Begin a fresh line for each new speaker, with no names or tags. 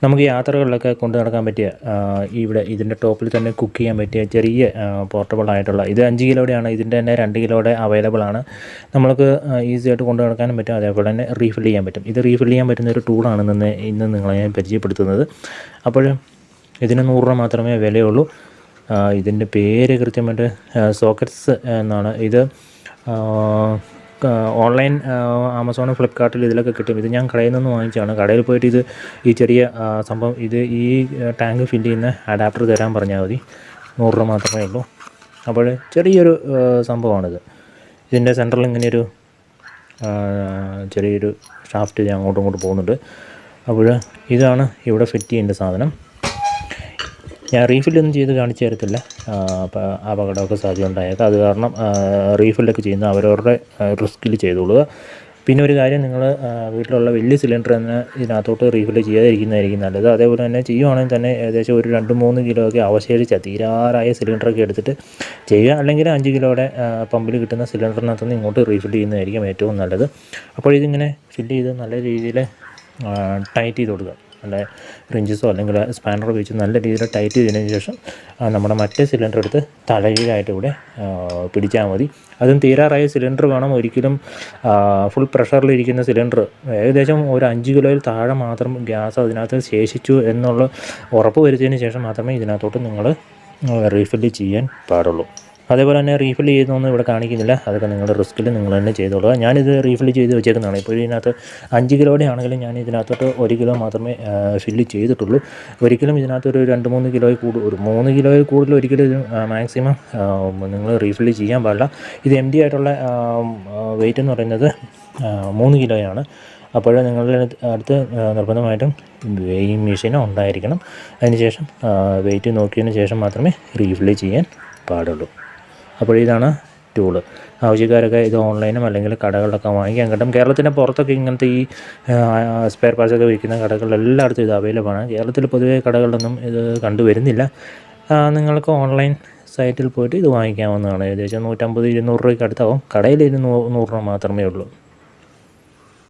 നമുക്ക് യാത്രകളിലൊക്കെ കൊണ്ട് നടക്കാൻ പറ്റിയ ഇവിടെ ഇതിൻ്റെ ടോപ്പിൽ തന്നെ കുക്ക് ചെയ്യാൻ പറ്റിയ ചെറിയ പോർട്ടബിൾ ആയിട്ടുള്ള ഇത് 5 കിലോയുടെയാണ്. ഇതിൻ്റെ തന്നെ 2 കിലോയുടെ അവൈലബിൾ ആണ്. നമുക്ക് ഈസി ആയിട്ട് കൊണ്ട് നടക്കാനും പറ്റും. അതേപോലെ തന്നെ റീഫിൽ ചെയ്യാൻ പറ്റും. ഇത് റീഫിൽ ചെയ്യാൻ പറ്റുന്ന ഒരു ടൂളാണ് ഇന്ന് നിങ്ങളെ ഞാൻ പരിചയപ്പെടുത്തുന്നത്. അപ്പോൾ ഇതിന് 100 രൂപ മാത്രമേ വിലയുള്ളൂ. ഇതിൻ്റെ പേര് കൃത്യമായിട്ട് സോക്കറ്റ്സ് എന്നാണ്. ഇത് ഓൺലൈൻ ആമസോണും ഫ്ലിപ്കാർട്ടിൽ ഇതിലൊക്കെ കിട്ടും. ഇത് ഞാൻ കടയിൽ നിന്ന് വാങ്ങിച്ചതാണ്. കടയിൽ പോയിട്ട് ഈ ചെറിയ സംഭവം ഈ ടാങ്ക് ഫില്ല് ചെയ്യുന്ന അഡാപ്റ്റർ തരാൻ പറഞ്ഞാൽ മതി. 100 രൂപ മാത്രമേ ഉള്ളൂ. അപ്പോൾ ചെറിയൊരു സംഭവമാണിത്. ഇതിൻ്റെ സെൻറ്ററിൽ ഇങ്ങനെയൊരു ചെറിയൊരു ഷാഫ്റ്റ് അങ്ങോട്ടും ഇങ്ങോട്ടും പോകുന്നുണ്ട്. അപ്പോൾ ഇതാണ് ഇവിടെ ഫിറ്റ് ചെയ്യേണ്ട സാധനം. ഞാൻ റീഫില്ലൊന്നും ചെയ്ത് കാണിച്ചു തരത്തില്ല. അപ്പോൾ അപകടമൊക്കെ സാധ്യത ഉണ്ടായേക്കാം. അത് കാരണം റീഫില്ലൊക്കെ ചെയ്യുന്ന അവരവരുടെ റിസ്കിൽ ചെയ്തോളുക. പിന്നെ ഒരു കാര്യം, നിങ്ങൾ വീട്ടിലുള്ള വലിയ സിലിണ്ടർ തന്നെ ഇതിനകത്തോട്ട് റീഫില്ല് ചെയ്യാതിരിക്കുന്നതായിരിക്കും നല്ലത്. അതേപോലെ തന്നെ ചെയ്യുവാണെങ്കിൽ തന്നെ ഏകദേശം ഒരു 2-3 കിലോ ഒക്കെ അവശേഷിച്ച തീരാറായ സിലിണ്ടറൊക്കെ എടുത്തിട്ട് ചെയ്യുക. അല്ലെങ്കിൽ 5 കിലോയുടെ പമ്പിൽ കിട്ടുന്ന സിലിണ്ടറിനകത്തുനിന്ന് ഇങ്ങോട്ട് റീഫില്ല് ചെയ്യുന്നതായിരിക്കും ഏറ്റവും നല്ലത്. അപ്പോൾ ഇതിങ്ങനെ ഫില്ല് ചെയ്ത് നല്ല രീതിയിൽ ടൈറ്റ് ചെയ്ത് കൊടുക്കുക. നല്ല റിഞ്ചസോ അല്ലെങ്കിൽ സ്പാനറോ വെച്ച് നല്ല രീതിയിൽ ടൈറ്റ് ചെയ്തതിന് ശേഷം നമ്മുടെ മറ്റേ സിലിണ്ടർ എടുത്ത് തലകീഴായിട്ട് ഇവിടെ പിടിച്ചാൽ മതി. അതും തീരാറായ സിലിണ്ടർ വേണം. ഒരിക്കലും ഫുൾ പ്രഷറിലിരിക്കുന്ന സിലിണ്ടർ, ഏകദേശം ഒരു 5 കിലോയിൽ താഴെ മാത്രം ഗ്യാസ് അതിനകത്ത് ശേഷിച്ചു എന്നുള്ള ഉറപ്പ് വരുത്തിയതിന് ശേഷം മാത്രമേ ഇതിനകത്തോട്ട് നിങ്ങൾ റീഫില്ല് ചെയ്യാൻ പാടുള്ളൂ. അതേപോലെ തന്നെ റീഫില്ല് ചെയ്യുന്നൊന്നും ഇവിടെ കാണിക്കുന്നില്ല. അതൊക്കെ നിങ്ങളുടെ റിസ്കിൽ നിങ്ങൾ തന്നെ ചെയ്തോളുക. ഞാനിത് റീഫില്ല് ചെയ്ത് വെച്ചേക്കുന്നതാണ്. ഇപ്പോൾ ഇതിനകത്ത് 5 കിലോയുടെ ആണെങ്കിലും ഞാൻ ഇതിനകത്തോട്ട് 1 കിലോ മാത്രമേ ഫില്ല് ചെയ്തിട്ടുള്ളൂ. ഒരിക്കലും ഇതിനകത്തൊരു 2-3 കിലോയിൽ ഒരു 3 കിലോയിൽ കൂടുതൽ ഒരിക്കലും ഇത് മാക്സിമം നിങ്ങൾ റീഫില്ല് ചെയ്യാൻ പാടില്ല. ഇത് എം ഡി ആയിട്ടുള്ള വെയിറ്റ് എന്ന് പറയുന്നത് 3 കിലോയാണ്. അപ്പോൾ നിങ്ങളുടെ അടുത്ത് നിർബന്ധമായിട്ടും വെയിങ് മെഷീനോ ഉണ്ടായിരിക്കണം. അതിനുശേഷം വെയിറ്റ് നോക്കിയതിന് ശേഷം മാത്രമേ റീഫില്ല് ചെയ്യാൻ പാടുള്ളൂ. അപ്പോൾ ഇതാണ് ടൂള്. ആവശ്യക്കാരൊക്കെ ഇത് ഓൺലൈനും അല്ലെങ്കിൽ കടകളിലൊക്കെ വാങ്ങിക്കാൻ കിട്ടും. കേരളത്തിൻ്റെ പുറത്തൊക്കെ ഇങ്ങനത്തെ ഈ സ്പെയർ പാർട്സൊക്കെ വിൽക്കുന്ന കടകളിലെല്ലായിടത്തും ഇത് അവൈലബിൾ ആണ്. കേരളത്തിൽ പൊതുവേ കടകളിലൊന്നും ഇത് കണ്ടുവരുന്നില്ല. നിങ്ങൾക്ക് ഓൺലൈൻ സൈറ്റിൽ പോയിട്ട് ഇത് വാങ്ങിക്കാവുന്നതാണ്. ഏകദേശം 150-200 രൂപയ്ക്ക് അടുത്താവും. കടയിൽ 100 രൂപ മാത്രമേ ഉള്ളൂ.